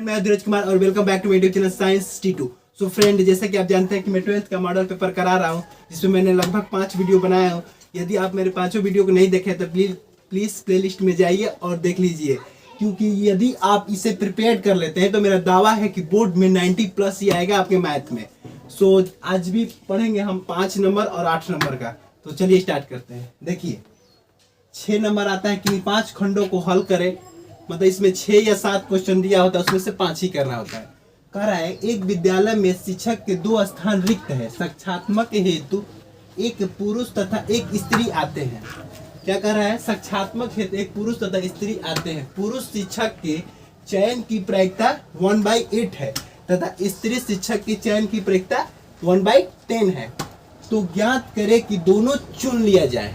मैं धीरज कुमार और welcome back to my YouTube channel science T2। So friend, जैसा कि आप जानते हैं कि मैं 12th का मॉडल पेपर करा रहा हूं, जिसमें मैंने लगभग 5 वीडियो बनाया हूं। यदि आप मेरे 5 वीडियो को नहीं देखे तो प्लीज़ प्लेलिस्ट में जाइए और देख लीजिए, क्योंकि यदि आप इसे प्रिपेयर कर लेते हैं तो मेरा दावा है कि बोर्ड में 90+ ही आएगा आपके मैथ में। सो आज भी पढ़ेंगे हम 5 नंबर और 8 नंबर का। तो चलिए स्टार्ट करते हैं। देखिए, 6 नंबर आता है कि 5 खंडों को हल करें। मतलब इसमें 6 या 7 क्वेश्चन दिया होता है, उसमें से 5 ही करना होता है। कह रहा है एक विद्यालय में शिक्षक के 2 स्थान रिक्त है, साक्षात्मक हेतु एक पुरुष तथा एक स्त्री आते हैं। क्या कह रहा है? साक्षात्मक हेतु एक पुरुष तथा स्त्री आते हैं। पुरुष शिक्षक के चयन की प्रायिकता 1/8 है तथा स्त्री शिक्षक के चयन की प्रायिकता 1/10 है। तो ज्ञात करे कि दोनों चुन लिया जाए।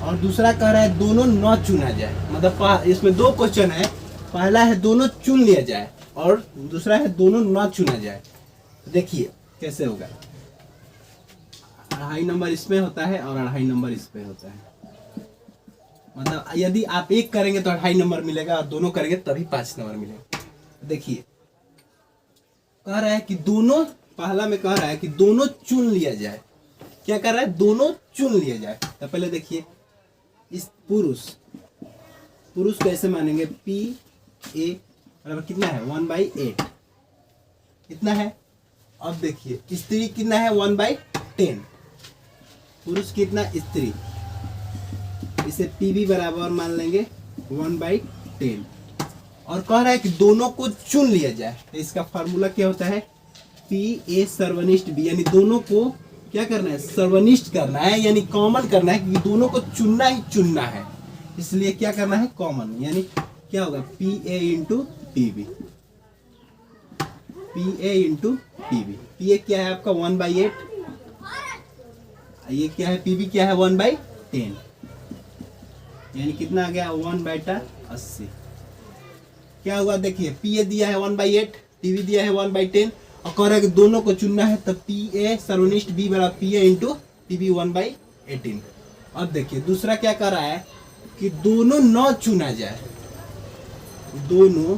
और दूसरा कह रहा है दोनों न चुना जाए। मतलब इसमें 2 क्वेश्चन है। पहला है दोनों चुन लिया जाए और दूसरा है दोनों न चुना जाए। देखिए कैसे होगा। 2.5 नंबर इसमें होता है और 2.5 नंबर इसमें होता है। मतलब यदि आप एक करेंगे तो 2.5 नंबर मिलेगा और दोनों करेंगे तभी 5 नंबर मिलेगा। देखिए, कह रहा है कि दोनों, पहला में कह रहा है कि दोनों चुन लिया जाए। क्या कर रहा है? दोनों चुन लिया जाए। तो पहले देखिए, इस पुरुष कैसे मानेंगे? PA बराबर कितना है? 1/8 कितना है? अब देखिए स्त्री कितना है? 1/10। पुरुष कितना? स्त्री। इसे PB बराबर मान लेंगे 1/10। और कह रहा है कि दोनों को चुन लिया जाए। तो इसका फार्मूला क्या होता है? PA सर्वनिष्ठ B, यानी दोनों को क्या करना है? सर्वनिष्ठ करना है, यानी कॉमन करना है, क्योंकि दोनों को चुनना ही चुनना है। इसलिए क्या करना है? कॉमन। यानी क्या होगा? PA into PB। PA into PB। PA क्या है आपका? 1/8। ये क्या है? PB क्या है? 1/10। यानी कितना आ गया? 1/80। क्या हुआ? देखिए, PA दिया है 1/8, PB दिया है 1/10 और कह रहा है कि दोनों को चुनना है। तब PA सर्वनिष्ठ B बराबर PA इंटू PB 1/18। अब देखिए दूसरा क्या कर रहा है कि दोनों न चुना जाए। दोनों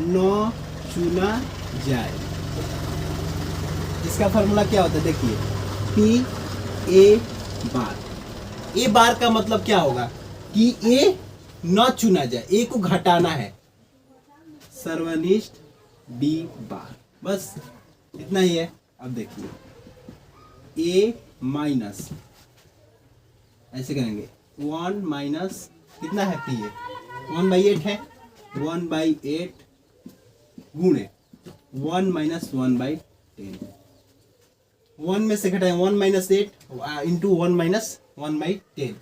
न चुना जाए। इसका फॉर्मूला क्या होता है? देखिए, PA बार। A बार का मतलब क्या होगा कि A न चुना जाए, A को घटाना है। सर्वनिष्ठ B बार, बस इतना ही है। अब देखिए, A माइनस, ऐसे करेंगे 1 माइनस कितना है? PA 1/8 है। 1/8 गुणे 1 माइनस 1/10। 1 में से घटाएं 1 माइनस 8 इंटू 1 माइनस 1/10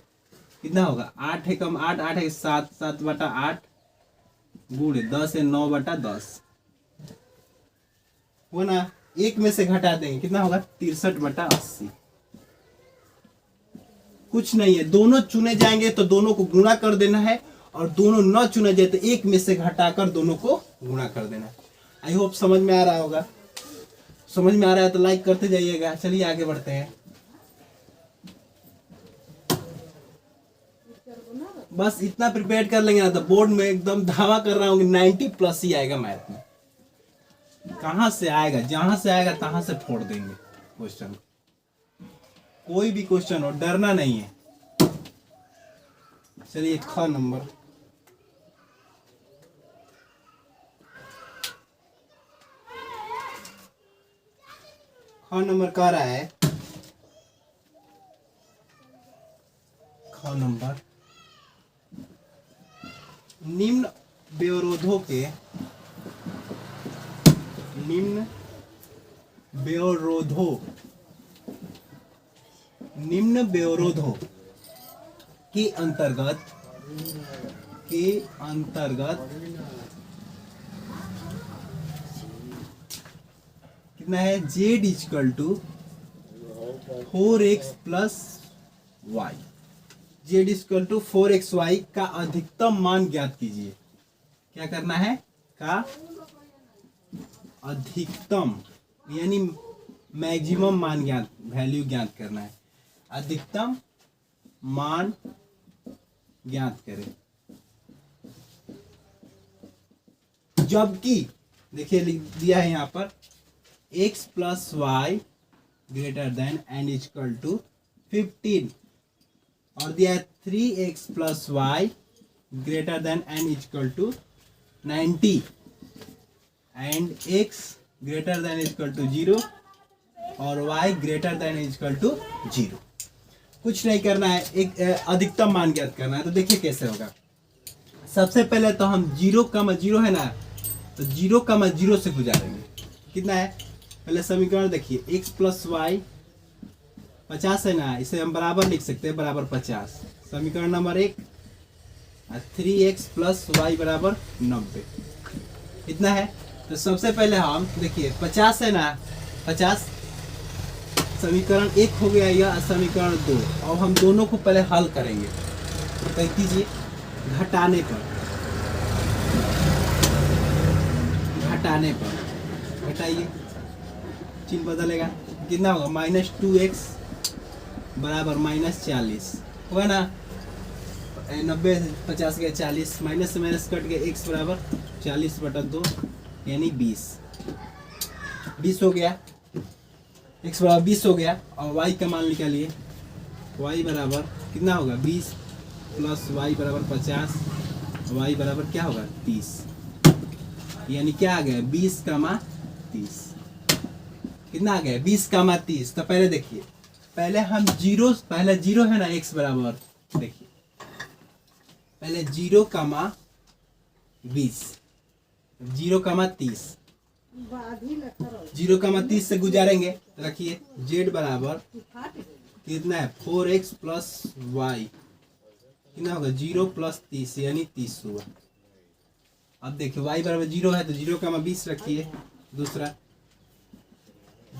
कितना होगा? 8 है कम 8, 8 है 7, 7/8 गुणे 10 है 9/10 हो ना। 1 में से घटा देंगे कितना होगा? 63/80। कुछ नहीं है, दोनों चुने जाएंगे तो दोनों को गुणा कर देना है और दोनों न चुने जाए तो 1 में से घटाकर दोनों को गुणा कर देना है। आई होप समझ में आ रहा होगा। समझ में आ रहा है तो लाइक करते जाइएगा। चलिए आगे बढ़ते हैं। बस इतना प्रिपेयर कर लेंगे ना तो बोर्ड में एकदम दावा कर रहा हूँ कि 90+ ही आएगा मैथ में। कहां से आएगा? जहां से आएगा तहां से फोड़ देंगे क्वेश्चन। कोई भी क्वेश्चन हो, डरना नहीं है। चलिए, ख नंबर। ख नंबर कह रहा है, ख नंबर, निम्न व्यवरोधों के, निम्न व्यवरोधों के अंतर्गत कितना है? Z = 4x + y। Z = 4xy का अधिकतम मान ज्ञात कीजिए। क्या करना है? का अधिकतम, यानी मैक्सिमम मान ज्ञात, वैल्यू ज्ञात करना है। अधिकतम मान ज्ञात करें। जबकि देखिए लिख दिया है यहाँ पर x plus y greater than and equal to 15 और दिया है 3x plus y greater than and equal to 90 and x greater than equal to 0 और y greater than equal to 0। कुछ नहीं करना है, एक अधिकतम मान ज्ञात करना है। तो देखिए कैसे होगा। सबसे पहले तो हम 0,0 है ना, तो 0,0 से गुजारेंगे। कितना है पहले समीकरण देखिए, x प्लस वाई 50 है ना, इसे हम बराबर लिख सकते हैं बराबर 50। समीकरण नंबर 1 3x प्लस वाई बराबर 90 इतना है। तो सबसे पहले हम देखिए 50 है ना, 50 समीकरण 1 हो गया यह समीकरण 2। अब हम दोनों को पहले हल करेंगे। तो कीजिए घटाने पर घटाइए, चिन्ह बदलेगा। कितना होगा -2x बराबर -40 होगा ना। 90 50 गया 40, माइनस से माइनस कट गया, x बराबर 40/2 यानी 20 हो गया। x बराबर 20 हो गया। और y का मान निकालिए, y बराबर कितना होगा 20 प्लस y बराबर 50, y बराबर क्या होगा 30, यानी क्या आ गया 20,30। कितना आ गया 20,30। तो पहले देखिए, पहले हम पहले जीरो है ना, x बराबर देखिए पहले 0,20 0,30 0,30 से गुजारेंगे। तो रखिए z बराबर कितना है 4x प्लस वाई, कितना होगा 0 प्लस 30 यानी 30 हुआ। अब देखिए y बराबर 0 है तो 0,20 रखिए। दूसरा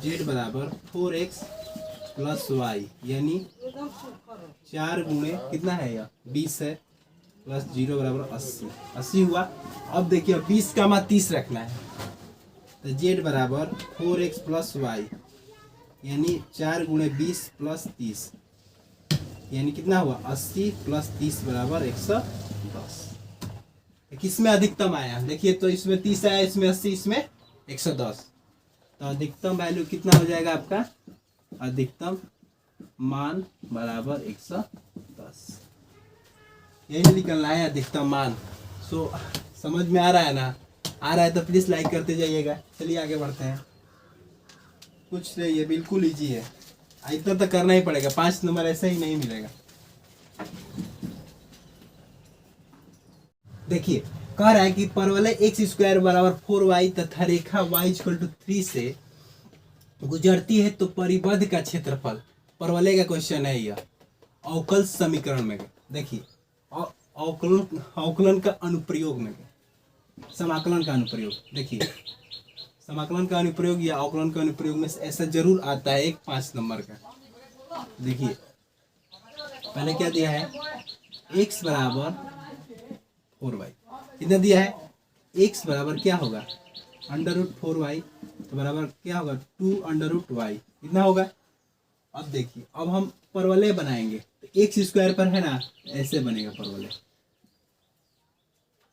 z बराबर 4x प्लस वाई यानी 4 गुणे कितना है यह 20 है, प्लस 0 बराबर 80 हुआ। अब देखिए 20,30 रखना है। तो z बराबर 4x प्लस वाई यानी 4 गुणे 20 प्लस 30 यानी कितना हुआ 80 प्लस 30 बराबर 110। किसमें अधिकतम आया देखिए, तो इसमें 30 आया, इसमें 80, इसमें 110। तो अधिकतम वैल्यू कितना हो जाएगा आपका, अधिकतम मान बराबर 110। यही निकलना है अधिकतम मान। सो समझ में आ रहा है ना, आ रहा है तो प्लीज लाइक करते जाइएगा। चलिए आगे बढ़ते हैं। कुछ नहीं है, बिल्कुल इजी है, इतना तो करना ही पड़ेगा, 5 नंबर ऐसे ही नहीं मिलेगा। देखिए कह रहा है कि परवलय x² बराबर 4y तथा रेखा y = 3 से गुजरती है तो परिबद्ध का क्षेत्रफल। परवलय का क्वेश्चन है यह, अवकल समीकरण में। देखिए अवकलन का अनुप्रयोग में, समाकलन का अनुप्रयोग। देखिए समाकलन का अनुप्रयोग या अवकलन का अनुप्रयोग में ऐसा जरूर आता है एक 5 नंबर का। देखिए पहले क्या दिया है, x बराबर 4y, कितना दिया है x बराबर क्या होगा √4y, तो बराबर क्या होगा 2√y, कितना होगा। अब देखिए अब हम परवलय बनाएंगे तो x² पर है ना, ऐसे बनेगा परवलय।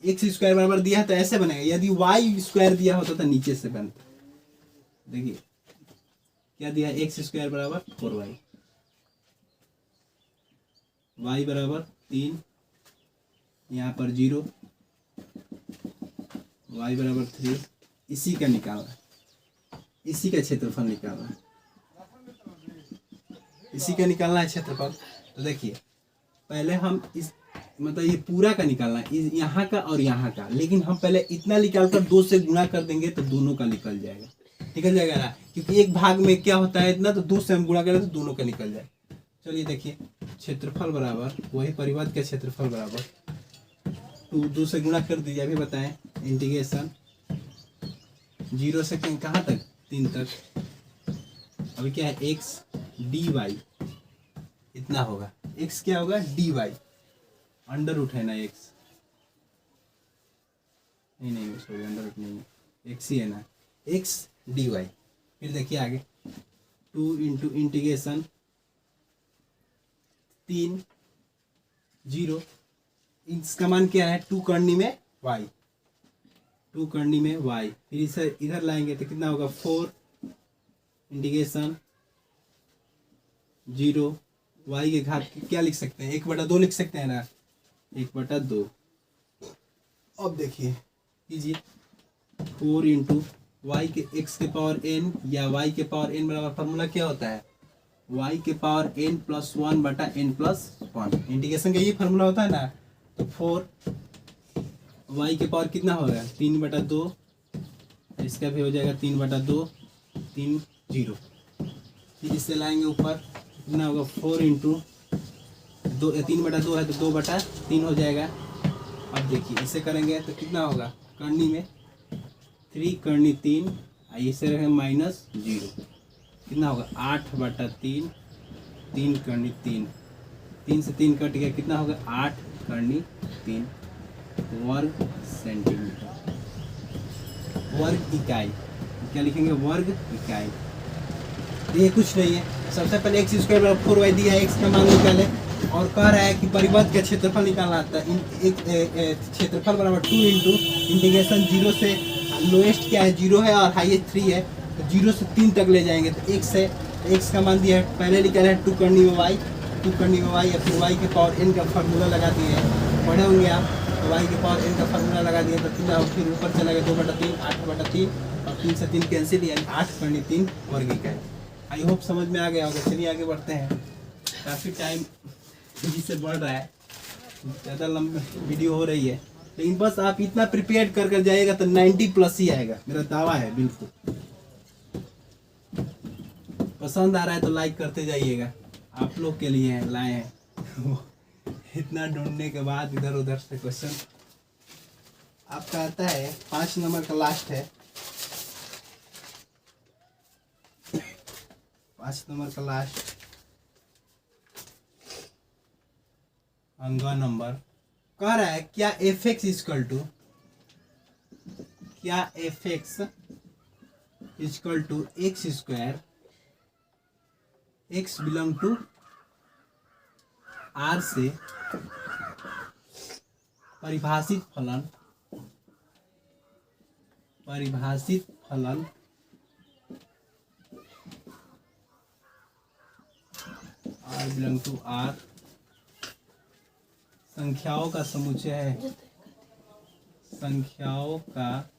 x² बराबर दिया है तो ऐसे बनेगा, यदि y² दिया होता तो नीचे से बनता। देखिए क्या दिया है x² बराबर 4y, y बराबर 3, यहाँ पर 0, y बराबर 3। इसी का निकालना, इसी का क्षेत्रफल निकालना, इसी का निकालना है क्षेत्रफल। तो देखिए पहले हम इस मतलब ये पूरा का निकालना है, यहाँ का और यहाँ का, लेकिन हम पहले इतना निकाल कर 2 से गुणा कर देंगे तो दोनों का निकल जाएगा ना, क्योंकि एक भाग में क्या होता है इतना, तो 2 से हम गुणा करें तो दोनों का निकल जाए। चलिए देखिए क्षेत्रफल बराबर वही परिबद्ध का क्षेत्रफल बराबर 2 से गुणा कर दीजिए। अभी बताएं, इंटीग्रेशन 0 से कहाँ तक 3 तक। अभी क्या है x dy इतना होगा, x क्या होगा dy, अंडर रूट है ना x, नहीं सॉरी अंडर रूट नहीं है, x ही है ना, x dy। फिर देखिए आगे 2 इंटू इंटीग्रेशन 3 0, इसका मान क्या है 2 करनी में y, 2 करनी में y, फिर इसे इधर लाएंगे तो कितना होगा 4 इंटीग्रेशन 0 y के घात क्या लिख सकते हैं 1/2 लिख सकते हैं ना 1/2। अब देखिए कीजिए 4 इंटू वाई के x के पावर n या y के पावर n बराबर फार्मूला क्या होता है y के पावर n प्लस 1 बटा n प्लस 1, इंटीग्रेशन का यही फार्मूला होता है ना। तो 4 y के पावर कितना होगा 3/2, इसका भी हो जाएगा 3/2 3 0, फिर इससे लाएंगे ऊपर कितना होगा 4 इंटू 3/2 है तो 2/3 हो जाएगा। अब देखिए इसे करेंगे तो कितना होगा करनी में 3 करनी 3, इसे रखें -0, कितना होगा 8/3 3 करनी 3, 3 से 3 कट गया कितना होगा 8 करनी 3 वर्ग सेंटीमीटर, वर्ग इकाई, क्या लिखेंगे वर्ग इकाई। ये कुछ नहीं है, सबसे पहले x² बराबर 4y दिया है, x का मान निकाले और कह रहा है कि परिबद्ध का क्षेत्रफल निकालना आता है। क्षेत्रफल बराबर 2 इंटू इंटीग्रेशन 0 से लोएस्ट क्या है 0 है और हाईएस्ट 3 है, तो 0 से 3 तक ले जाएंगे तो x है, x का मान दिया है पहले निकाला है 2 करनी में y, 2 करनी में y या फिर y के पावर n का फार्मूला लगा दिए हैं, पढ़े होंगे आप, तो y के पावर n का फार्मूला लगा दिए तो कितना फिर ऊपर चला गया 2/3 8/3 और 3 से 3 कैंसिल, यानी 8 करनी 3 वर्ग इकाई। आई होप समझ में आ गया होगा। चलिए आगे बढ़ते हैं, काफ़ी टाइम तेजी से बढ़ रहा है, ज़्यादा लंबी वीडियो हो रही है, लेकिन बस आप इतना प्रिपेयर कर जाइएगा तो 90+ ही आएगा, मेरा दावा है बिल्कुल। पसंद आ रहा है तो लाइक करते जाइएगा, आप लोग के लिए लाए हैं इतना ढूंढने के बाद इधर उधर से क्वेश्चन। आपका आता है 5 नंबर का लास्ट है, 5 नंबर का लास्ट अंगा नंबर कह रहा है क्या fx equal to x² x belong to R से परिभाषित फलन R बिलोंग टू R संख्याओं का समुच्चय है, संख्याओं का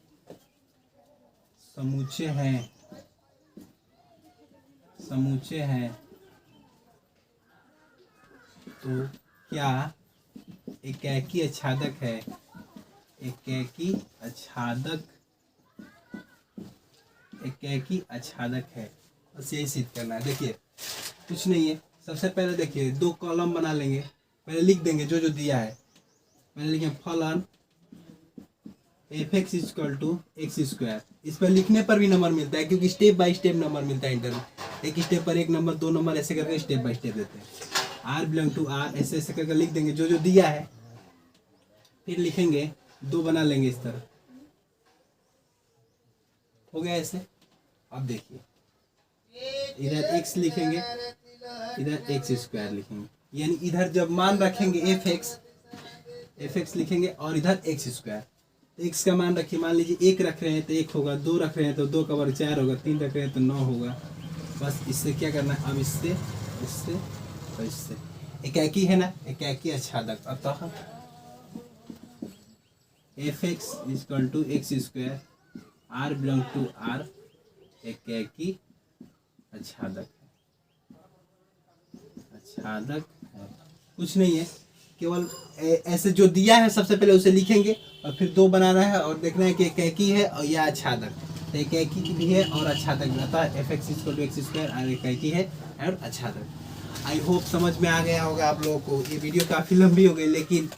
समुच्चय है तो क्या एकाकी आच्छादक है, एकाकी आच्छादक है। बस यही सिद्ध करना है। देखिए कुछ नहीं है, सबसे पहले देखिए 2 कॉलम बना लेंगे, पहले लिख देंगे जो दिया है, मैंने लिखे फलन fx इक्वल टू x²। इस पर लिखने पर भी नंबर मिलता है क्योंकि स्टेप बाय स्टेप नंबर मिलता है इंटर में, एक स्टेप पर 1 नंबर 2 नंबर ऐसे करके स्टेप बाय स्टेप देते हैं। R बिलोंग टू R ऐसे ऐसे करके लिख देंगे जो दिया है, फिर लिखेंगे 2 बना लेंगे इस तरह, हो गया ऐसे। अब देखिए इधर x लिखेंगे, इधर x² लिखेंगे, यानी इधर जब मान रखेंगे fx लिखेंगे और इधर x², तो x का मान रखिए, मान लीजिए 1 रख रहे हैं तो 1 होगा, 2 रख रहे हैं तो 2 का वर्ग 4 होगा, 3 रख रहे हैं तो 9 होगा। बस इससे क्या करना है, अब इससे और इससे एकाकी है ना, एकाकी आच्छादक, अतः fx equal to x² R belong to R एकाकी आच्छादक है, कुछ नहीं है, केवल ऐसे जो दिया है सबसे पहले उसे लिखेंगे और फिर 2 बनाना है और देखना है कि एकाकी है और या आच्छादक, तो एकाकी भी है और आच्छादक भी आता है। fx इक्वल टू x² और एकाकी है और आच्छादक। आई होप समझ में आ गया होगा आप लोगों को। ये वीडियो काफ़ी लंबी हो गई, लेकिन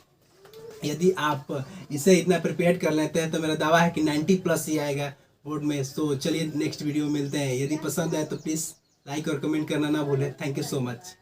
यदि आप इसे इतना प्रिपेयर कर लेते हैं तो मेरा दावा है कि 90+ ही आएगा बोर्ड में। तो चलिए नेक्स्ट वीडियो में मिलते हैं। यदि पसंद आए तो प्लीज़ लाइक और कमेंट करना ना भूलें। Thank you so much.